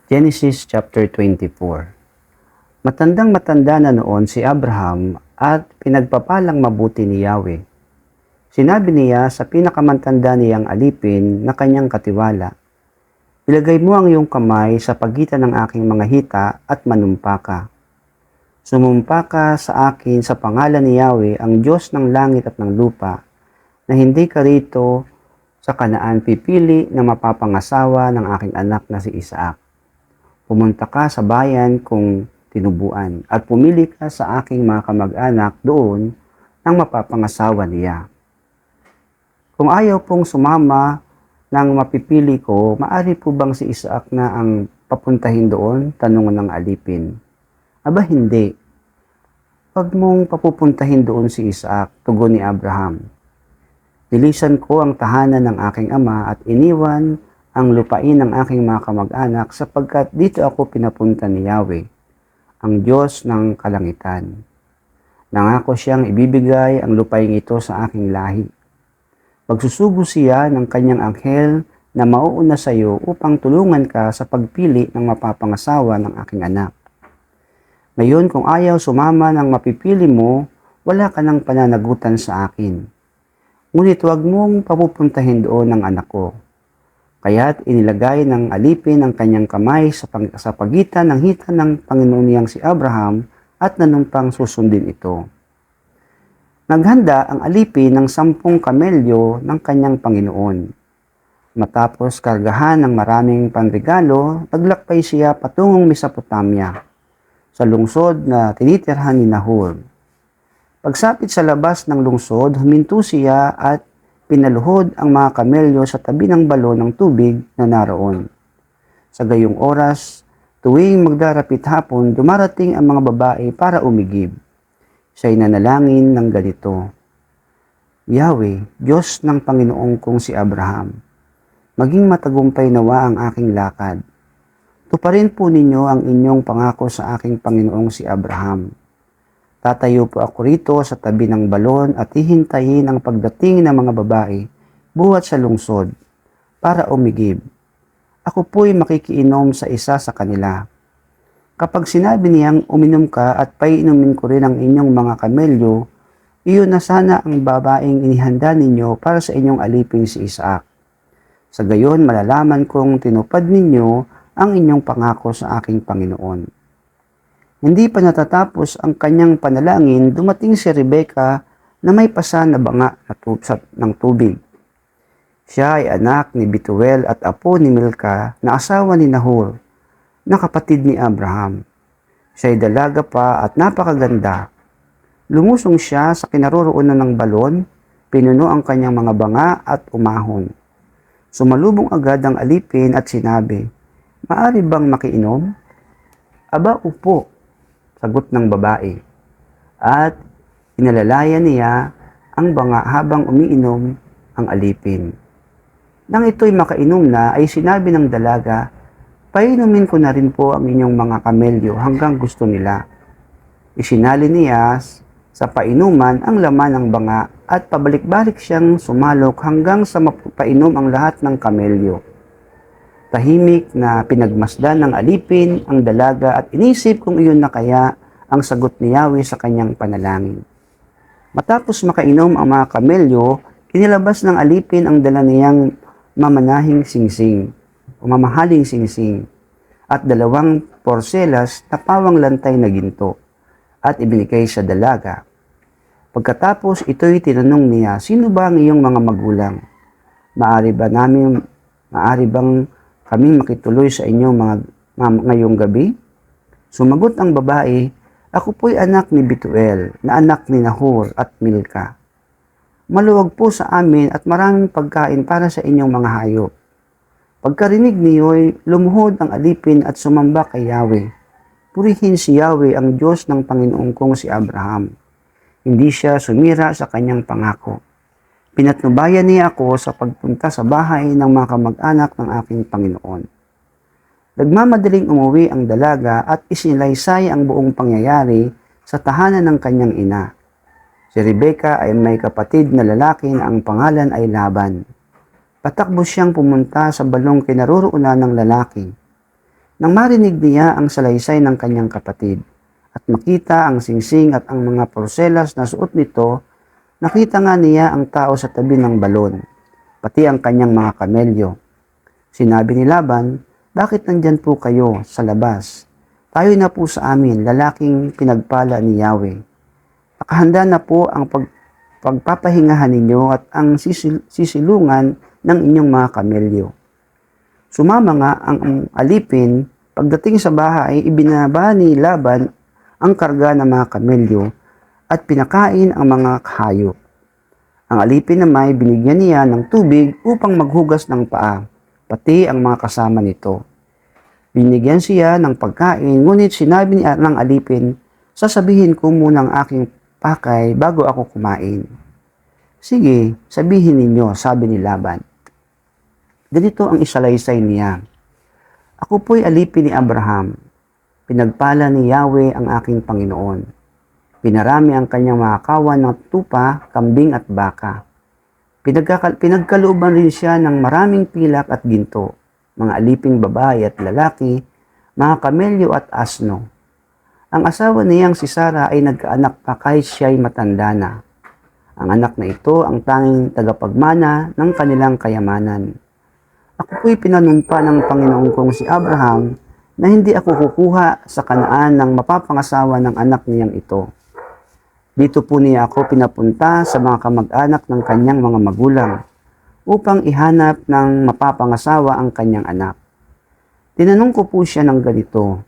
Genesis chapter 24. Matandang-matanda na noon si Abraham at pinagpapalang mabuti ni Yahweh. Sinabi niya sa pinakamatanda niyang alipin na kanyang katiwala, "Ilagay mo ang iyong kamay sa pagitan ng aking mga hita at manumpa ka. Sumumpa ka sa akin sa pangalan ni Yahweh, ang Diyos ng langit at ng lupa, na hindi ka rito sa Kanaan pipili na mapapangasawa ng aking anak na si Isaac. Pumunta ka sa bayan kong tinubuan at pumili ka sa aking mga kamag-anak doon ng mapapangasawa niya. Kung ayaw pong sumama ng mapipili ko, maari po bang si Isaac na ang papuntahin doon?" Tanong ng alipin. "Aba hindi. Huwag mong papupuntahin doon si Isaac," tugon ni Abraham. "Nilisan ko ang tahanan ng aking ama at iniwan ang lupain ng aking mga kamag-anak sapagkat dito ako pinapunta ni Yahweh, ang Diyos ng kalangitan. Nangako siyang ibibigay ang lupain ito sa aking lahi. Pagsusugo siya ng kanyang anghel na mauuna sa iyo upang tulungan ka sa pagpili ng mapapangasawa ng aking anak. Ngayon kung ayaw sumama ng mapipili mo, wala ka ng pananagutan sa akin. Ngunit huwag mong papupuntahin doon ang anak ko." Kaya't inilagay ng alipin ang kanyang kamay sa pagitan ng hita ng Panginoon niyang si Abraham at nanumpang susundin ito. Naghanda ang alipin ng 10 kamelyo ng kanyang Panginoon. Matapos kargahan ng maraming panregalo, naglakbay siya patungong Mesopotamia, sa lungsod na tinitirhan ni Nahor. Pagsapit sa labas ng lungsod, huminto siya at pinaluhod ang mga kamelyo sa tabi ng balon ng tubig na naroon. Sa gayong oras, tuwing magdarapit hapon, dumarating ang mga babae para umigib. Siya'y nanalangin ng ganito, "Yahweh, Diyos ng Panginoong kong si Abraham, maging matagumpay nawa ang aking lakad. Tuparin po ninyo ang inyong pangako sa aking Panginoong si Abraham. Tatayo po ako rito sa tabi ng balon at hihintayin ang pagdating ng mga babae buhat sa lungsod para umigib. Ako po'y makikiinom sa isa sa kanila. Kapag sinabi niyang uminom ka at paiinumin ko rin ang inyong mga kamelyo, iyon na sana ang babaeng inihanda ninyo para sa inyong alipin si Isaac. Sa gayon malalaman kong tinupad ninyo ang inyong pangako sa aking Panginoon." Hindi pa natatapos ang kanyang panalangin, dumating si Rebecca na may pasa na banga ng tubig. Siya ay anak ni Betuel at apo ni Milka na asawa ni Nahor, na kapatid ni Abraham. Siya ay dalaga pa at napakaganda. Lumusong siya sa kinaroroonan ng balon, pinuno ang kanyang mga banga at umahon. Sumalubong agad ang alipin at sinabi, "Maari bang makiinom?" "Aba, upo," sagot ng babae. At inalalayan niya ang banga habang umiinom ang alipin. Nang ito'y makainom na, ay sinabi ng dalaga, "Painumin ko na rin po ang inyong mga kamelyo hanggang gusto nila." Isinali niya sa painuman ang laman ng banga at pabalik-balik siyang sumalok hanggang sa mapainom ang lahat ng kamelyo. Tahimik na pinagmasdan ng alipin ang dalaga at inisip kung iyon na kaya ang sagot ni Yahweh sa kanyang panalangin. Matapos makainom ang mga kamelyo, inilabas ng alipin ang dala niyang mamahaling singsing at 2 porselas na pawang lantay na ginto at ibinigay sa dalaga. Pagkatapos ito'y tinanong niya, "Sino ba ang iyong mga magulang? Maari bang kaming makituloy sa inyo ngayong gabi?" Sumagot ang babae, "Ako po'y anak ni Betuel, na anak ni Nahor at Milka. Maluwag po sa amin at maraming pagkain para sa inyong mga hayop." Pagkarinig niyo'y lumuhod ang alipin at sumamba kay Yahweh. Purihin si Yahweh, ang Diyos ng Panginoong kong si Abraham. Hindi siya sumira sa kanyang pangako. Pinatnubayan niya ako sa pagpunta sa bahay ng mga kamag-anak ng aking Panginoon. Nagmamadaling umuwi ang dalaga at isinilaysay ang buong pangyayari sa tahanan ng kanyang ina. Si Rebecca ay may kapatid na lalaki na ang pangalan ay Laban. Patakbo siyang pumunta sa balong kinaroroonan ng lalaki. Nang marinig niya ang salaysay ng kanyang kapatid at makita ang singsing at ang mga porselas na suot nito, nakita nga niya ang tao sa tabi ng balon, pati ang kanyang mga kamelyo. Sinabi ni Laban, "Bakit nandyan po kayo sa labas? Tayo na po sa amin, lalaking pinagpala ni Yahweh. Nakahanda na po ang pagpapahingahan ninyo at ang sisilungan ng inyong mga kamelyo." Sumama nga ang alipin. Pagdating sa bahay, ibinaba ni Laban ang karga ng mga kamelyo at pinakain ang mga hayop. Ang alipin naman binigyan niya ng tubig upang maghugas ng paa, pati ang mga kasama nito. Binigyan siya ng pagkain, ngunit sinabi ng alipin, "Sasabihin ko muna ang aking pakay bago ako kumain." "Sige, sabihin ninyo," sabi ni Laban. Ganito ang isalaysay niya, "Ako po'y alipin ni Abraham. Pinagpala ni Yahweh ang aking Panginoon. Pinarami ang kanyang mga kawan ng tupa, kambing at baka. Pinagkalooban rin siya ng maraming pilak at ginto, mga aliping babae at lalaki, mga kamelyo at asno. Ang asawa niyang si Sarah ay nagkaanak pa kahit siya'y matanda na. Ang anak na ito ang tanging tagapagmana ng kanilang kayamanan. Ako po'y pinanumpa ng Panginoon kong si Abraham na hindi ako kukuha sa Kanaan ng mapapangasawa ng anak niyang ito. Dito po niya ako pinapunta sa mga kamag-anak ng kanyang mga magulang upang ihanap ng mapapangasawa ang kanyang anak. Tinanong ko po siya ng ganito,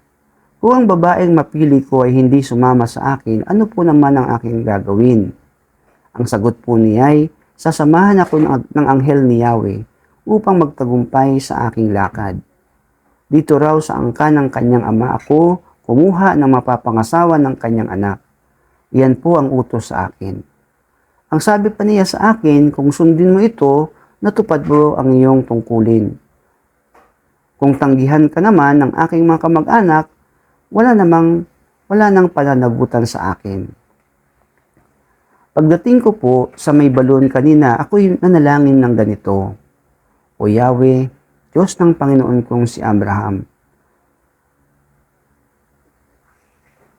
kung ang babaeng mapili ko ay hindi sumama sa akin, ano po naman ang aking gagawin? Ang sagot po niya ay, sasamahan ako ng anghel ni Yahweh upang magtagumpay sa aking lakad. Dito raw sa angkan ng kanyang ama ako kumuha ng mapapangasawa ng kanyang anak. Iyan po ang utos sa akin. Ang sabi pa niya sa akin, kung sundin mo ito, natupad mo ang iyong tungkulin. Kung tanggihan ka naman ng aking mga kamag-anak, wala nang pananagutan sa akin. Pagdating ko po sa may balon kanina, ako'y nanalangin ng ganito, O Yahweh, Diyos ng Panginoon kong si Abraham,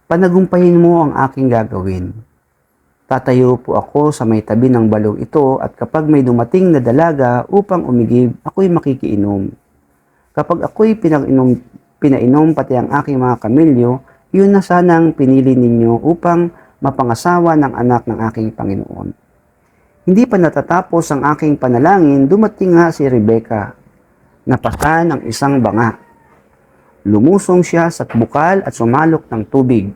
panagumpayin mo ang aking gagawin. Tatayo po ako sa may tabi ng balong ito at kapag may dumating na dalaga upang umigib, ako'y makikiinom. Kapag ako'y pinainom pati ang aking mga kamelyo, yun na sanang pinili ninyo upang mapangasawa ng anak ng aking Panginoon. Hindi pa natatapos ang aking panalangin, dumating nga si Rebecca, napasa ng isang banga. Lumusong siya sa bukal at sumalok ng tubig.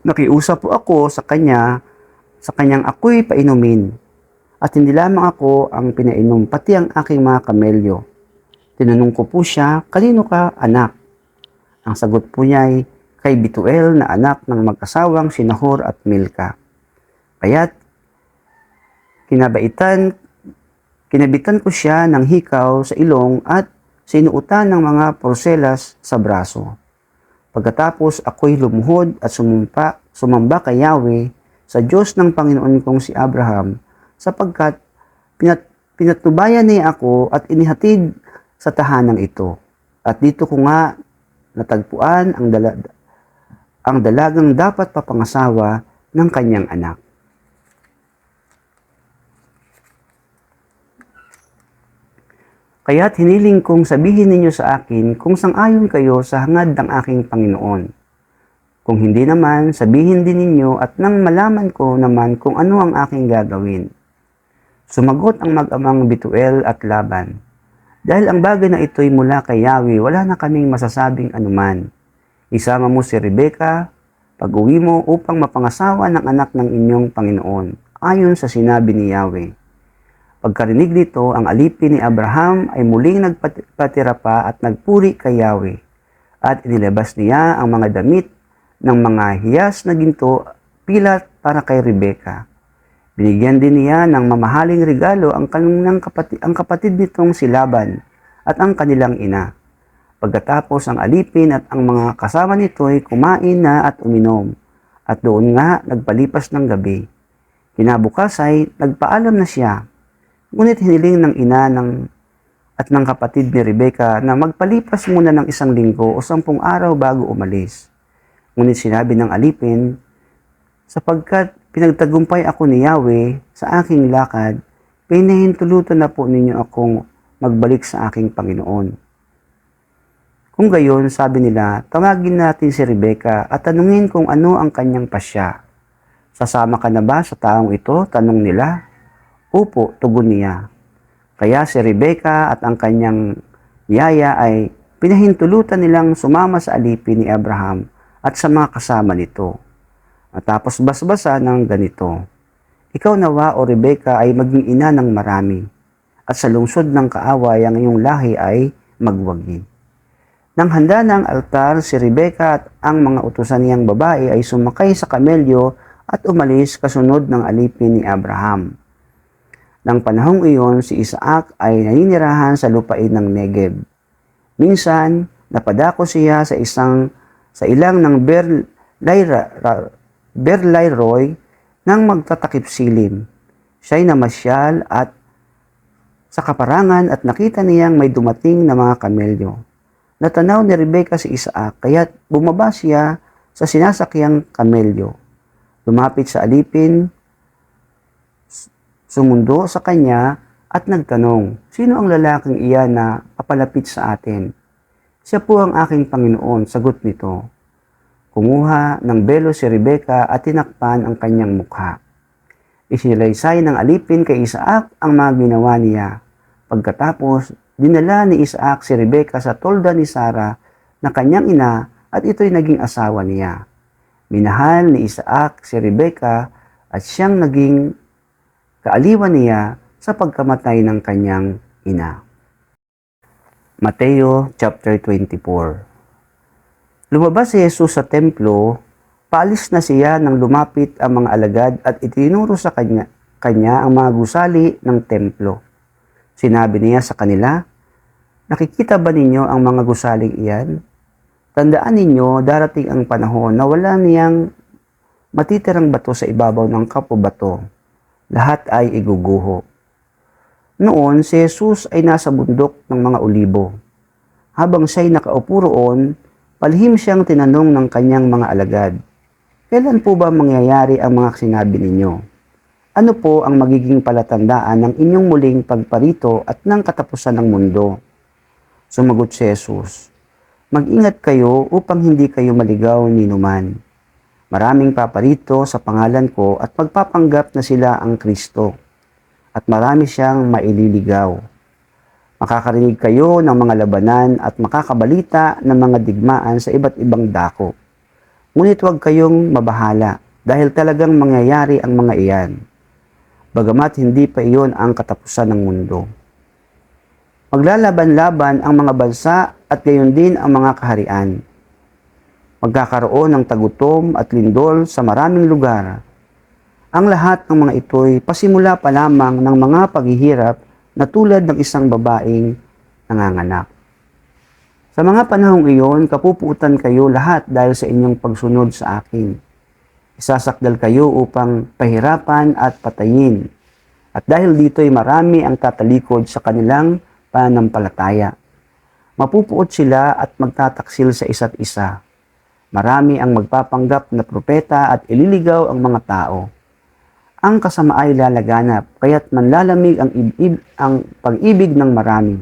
Nakiusap po ako sa kanyang ako'y painumin. At hindi lamang ako ang pinainom, pati ang aking mga kamelyo. Tinanong ko po siya, kanino ka anak? Ang sagot po niya ay, kay Bituel na anak ng mag-asawang si Nahor at Milka. Kaya't kinabitan ko siya ng hikaw sa ilong at sinuutan ng mga porselas sa braso. Pagkatapos ako'y lumuhod at sumamba kay Yahweh sa Diyos ng Panginoon kong si Abraham, sapagkat pinatubayan niya ako at inihatid sa tahanang ito. At dito ko nga natagpuan ang dalagang dapat papangasawa ng kanyang anak. Kaya't hiniling kong sabihin ninyo sa akin kung sang-ayon kayo sa hangad ng aking Panginoon. Kung hindi naman, sabihin din ninyo at nang malaman ko naman kung ano ang aking gagawin. Sumagot ang mag-amang Bituel at Laban, dahil ang bagay na ito'y mula kay Yahweh, wala na kaming masasabing anuman. Isama mo si Rebecca pag-uwi mo upang mapangasawa ng anak ng inyong Panginoon, ayon sa sinabi ni Yahweh. Pagkarinig nito, ang alipin ni Abraham ay muling nagpatira pa at nagpuri kay Yahweh. At inilabas niya ang mga damit ng mga hiyas na ginto pilat para kay Rebecca. Binigyan din niya ng mamahaling regalo ang kapatid nitong si Laban at ang kanilang ina. Pagkatapos ang alipin at ang mga kasama nito ay kumain na at uminom, at doon nga nagpalipas ng gabi. Kinabukas ay nagpaalam na siya. Ngunit hiniling ng ina ng at ng kapatid ni Rebecca na magpalipas muna ng 1 linggo o 10 araw bago umalis. Ngunit sinabi ng alipin, sapagkat pinagtagumpay ako ni Yahweh sa aking lakad, pinahintulutan na po ninyo akong magbalik sa aking Panginoon. Kung gayon, sabi nila, tawagin natin si Rebecca at tanungin kung ano ang kanyang pasya. Sasama ka na ba sa taong ito? Tanong nila. Opo, tugon niya. Kaya si Rebecca at ang kanyang yaya ay pinahintulutan nilang sumama sa alipin ni Abraham at sa mga kasama nito. Matapos basbasa ng ganito, ikaw nawa o Rebecca ay maging ina ng marami, at sa lungsod ng kaaway ang iyong lahi ay magwagi. Nang handa ng altar, si Rebecca at ang mga utusan niyang babae ay sumakay sa kamelyo at umalis kasunod ng alipin ni Abraham. Nang panahong iyon, si Isaac ay naninirahan sa lupain ng Negev. Minsan, napadako siya sa ilang ng Berlayroy nang magtatakip silim. Siya'y namasyal at sa kaparangan at nakita niyang may dumating na mga kamelyo. Natanaw ni Rebecca si Isaac, kaya't bumaba siya sa sinasakyang kamelyo. Lumapit sa alipin, sumundo sa kanya at nagtanong, sino ang lalaking iyan na papalapit sa atin? Siya po ang aking Panginoon, sagot nito. Kumuha ng belo si Rebecca at tinakpan ang kanyang mukha. Isinilaysay ng alipin kay Isaac ang mga ginawa niya. Pagkatapos, dinala ni Isaac si Rebecca sa tolda ni Sarah na kanyang ina at ito'y naging asawa niya. Minahal ni Isaac si Rebecca at siyang naging kaaliwan niya sa pagkamatay ng kanyang ina. Mateo chapter 24. Lumabas si Jesus sa templo, paalis na siya nang lumapit ang mga alagad at itinuro sa kanya ang mga gusali ng templo. Sinabi niya sa kanila, nakikita ba ninyo ang mga gusaling iyan? Tandaan ninyo, darating ang panahon na wala niyang matitirang bato sa ibabaw ng kapo-bato. Lahat ay iguguho. Noon, si Jesus ay nasa bundok ng mga olibo. Habang siya'y nakaupo roon, palihim siyang tinanong ng kanyang mga alagad, kailan po ba mangyayari ang mga sinabi ninyo? Ano po ang magiging palatandaan ng inyong muling pagparito at ng katapusan ng mundo? Sumagot si Jesus, mag-ingat kayo upang hindi kayo maligaw ni numan. Maraming paparito sa pangalan ko at magpapanggap na sila ang Kristo, at marami siyang maililigaw. Makakarinig kayo ng mga labanan at makakabalita ng mga digmaan sa iba't ibang dako. Ngunit huwag kayong mabahala dahil talagang mangyayari ang mga iyan. Bagamat hindi pa iyon ang katapusan ng mundo. Maglalaban-laban ang mga bansa at gayon din ang mga kaharian. Magkakaroon ng tagutom at lindol sa maraming lugar. Ang lahat ng mga ito'y pasimula pa lamang ng mga paghihirap na tulad ng isang babaeng nanganganak. Sa mga panahong iyon, kapuputan kayo lahat dahil sa inyong pagsunod sa akin. Isasakdal kayo upang pahirapan at patayin. At dahil dito'y marami ang tatalikod sa kanilang pananampalataya. Mapupuot sila at magtataksil sa isa't isa. Marami ang magpapanggap na propeta at ililigaw ang mga tao. Ang kasama ay lalaganap, kaya't manlalamig ang pag-ibig ng marami.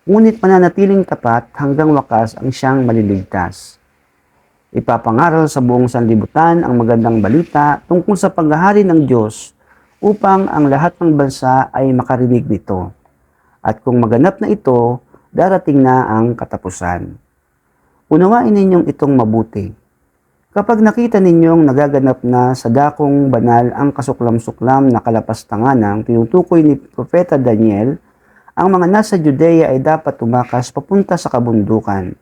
Ngunit mananatiling tapat hanggang wakas ang siyang maliligtas. Ipapangaral sa buong sanlibutan ang magandang balita tungkol sa paghahari ng Diyos upang ang lahat ng bansa ay makarinig nito. At kung maganap na ito, darating na ang katapusan. Unawain ninyong itong mabuti. Kapag nakita ninyong nagaganap na sa dakong banal ang kasuklam-suklam na kalapastangan ng tinutukoy ni Propeta Daniel, ang mga nasa Judea ay dapat tumakas papunta sa kabundukan.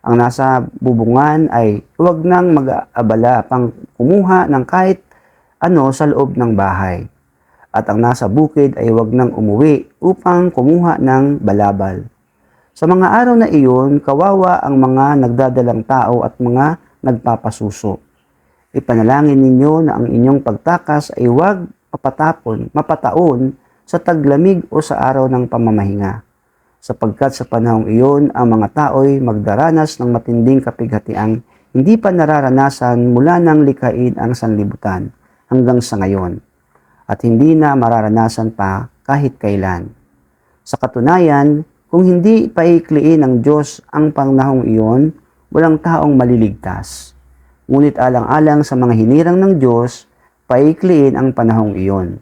Ang nasa bubungan ay huwag nang mag-aabala pang kumuha ng kahit ano sa loob ng bahay. At ang nasa bukid ay huwag nang umuwi upang kumuha ng balabal. Sa mga araw na iyon, kawawa ang mga nagdadalang tao at mga nagpapasuso. Ipanalangin ninyo na ang inyong pagtakas ay huwag mapataon sa taglamig o sa araw ng pamamahinga. sapagkat sa panahong iyon ang mga tao'y magdaranas ng matinding kapighatiang hindi pa nararanasan mula nang likhain ang sanlibutan hanggang sa ngayon, at hindi na mararanasan pa kahit kailan. Sa katunayan, kung hindi paikliin ng Diyos ang panahong iyon, walang taong maliligtas. Ngunit alang-alang sa mga hinirang ng Diyos, paikliin ang panahong iyon.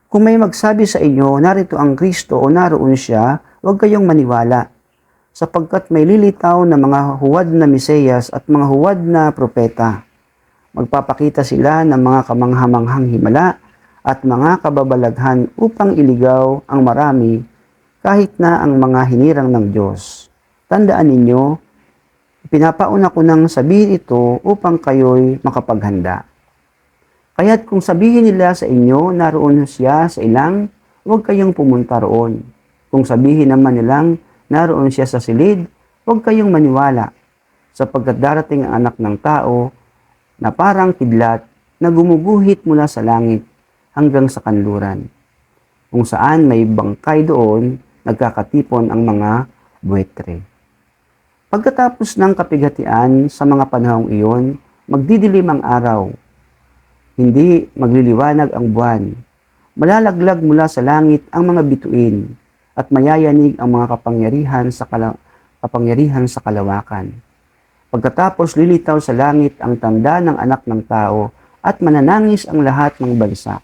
Kung may magsabi sa inyo, narito ang Kristo o naroon siya, huwag kayong maniwala, sapagkat may lilitaw na mga huwad na Mesiyas at mga huwad na propeta. Magpapakita sila ng mga kamanghamanghang himala at mga kababalaghan upang iligaw ang marami kahit na ang mga hinirang ng Diyos. Tandaan ninyo, pinapauna ko nang sabihin ito upang kayo'y makapaghanda. Kaya't kung sabihin nila sa inyo, naroon siya sa ilang, huwag kayong pumunta roon. Kung sabihin naman nilang, naroon siya sa silid, huwag kayong maniwala, sapagkat darating ang anak ng tao na parang kidlat na gumuguhit mula sa langit hanggang sa kanluran. Kung saan may bangkay doon, nagkakatipon ang mga buwetre. Pagkatapos ng kapighatian sa mga panahong iyon, magdidilim ang araw. Hindi magliliwanag ang buwan. Malalaglag mula sa langit ang mga bituin at mayayanig ang mga kapangyarihan sa kalawakan. Pagkatapos lilitaw sa langit ang tanda ng anak ng tao at mananangis ang lahat ng bansa.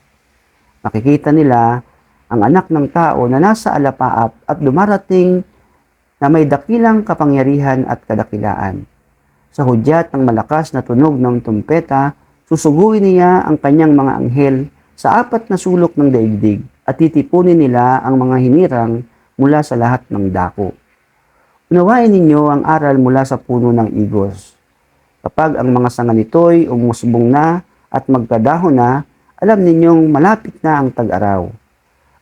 Makikita nila ang anak ng tao na nasa alapaap at dumarating na may dakilang kapangyarihan at kadakilaan. Sa hudyat ng malakas na tunog ng tumpeta, susuguin niya ang kanyang mga anghel sa 4 na sulok ng daigdig at titipunin nila ang mga hinirang mula sa lahat ng dako. Unawain ninyo ang aral mula sa puno ng igos. Kapag ang mga sanga nito'y umusbong na at magkadahon na, alam ninyong malapit na ang tag-araw.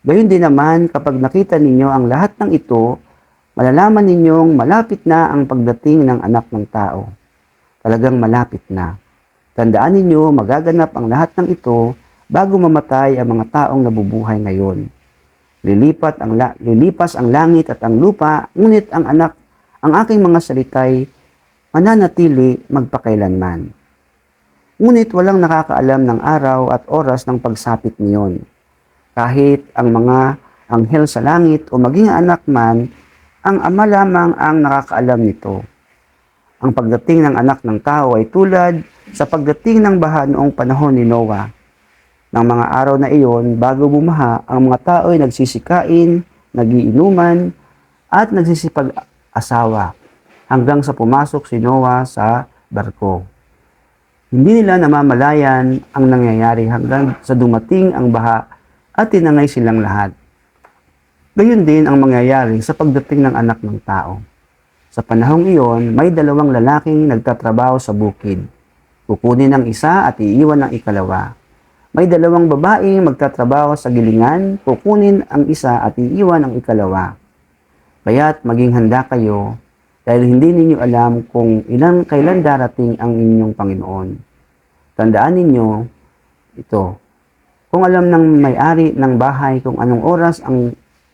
Gayon din naman kapag nakita ninyo ang lahat ng ito, malalaman ninyong malapit na ang pagdating ng anak ng tao. Talagang malapit na. Tandaan ninyo, magaganap ang lahat ng ito bago mamatay ang mga taong nabubuhay ngayon. Lilipas ang langit at ang lupa, ngunit ang aking mga salitay, mananatili magpakailanman. Ngunit walang nakakaalam ng araw at oras ng pagsapit niyon. Kahit ang mga anghel sa langit o maging anak man, ang Ama lamang ang nakakaalam nito. Ang pagdating ng anak ng tao ay tulad sa pagdating ng baha noong panahon ni Noah. Ng mga araw na iyon, bago bumaha, ang mga tao ay nagsisikain, nagiinuman, at nagsisipag-asawa hanggang sa pumasok si Noah sa barko. Hindi nila namamalayan ang nangyayari hanggang sa dumating ang baha at tinangay silang lahat. Gayon din ang mangyayari sa pagdating ng anak ng tao. Sa panahong iyon, may 2 lalaking nagtatrabaho sa bukid. Kukunin ang isa at iiwan ang ikalawa. May 2 babaeng magtatrabaho sa gilingan, kukunin ang isa at iiwan ang ikalawa. Kaya't maging handa kayo dahil hindi ninyo alam kung kailan darating ang inyong Panginoon. Tandaan ninyo ito. Kung alam ng may-ari ng bahay kung anong oras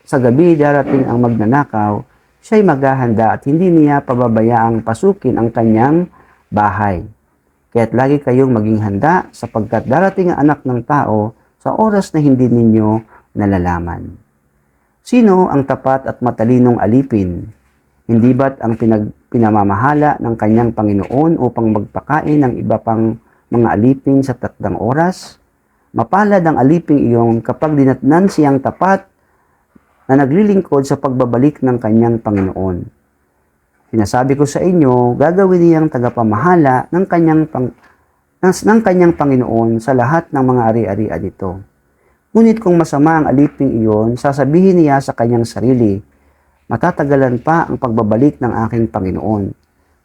sa gabi darating ang magnanakaw, siya'y maghahanda at hindi niya pababayaang pasukin ang kanyang bahay. Kaya't lagi kayong maging handa sapagkat darating ang anak ng tao sa oras na hindi ninyo nalalaman. Sino ang tapat at matalinong alipin? Hindi ba't ang pinamamahala ng kanyang Panginoon upang magpakain ng iba pang mga alipin sa 3 oras? Mapalad ang aliping iyon kapag dinatnan siyang tapat na naglilingkod sa pagbabalik ng kanyang Panginoon. Sinasabi ko sa inyo, gagawin niyang tagapamahala ng kanyang Panginoon sa lahat ng mga ari-arian ito. Ngunit kung masama ang aliping iyon, sasabihin niya sa kanyang sarili, matatagalan pa ang pagbabalik ng aking Panginoon.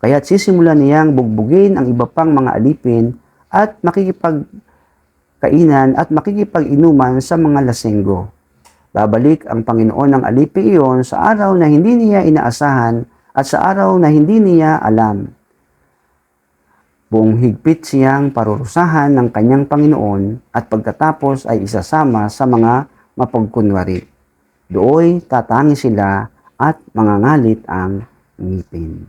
Kaya't sisimulan niyang bugbugin ang iba pang mga alipin at makikipagkainan at makikipag-inuman sa mga lasenggo. Babalik ang Panginoon ng aliping iyon sa araw na hindi niya inaasahan at sa araw na hindi niya alam. Buong higpit siyang parurusahan ng kanyang Panginoon at pagkatapos ay isasama sa mga mapagkunwari. Dooy tatangi sila at mangangalit ang ngipin.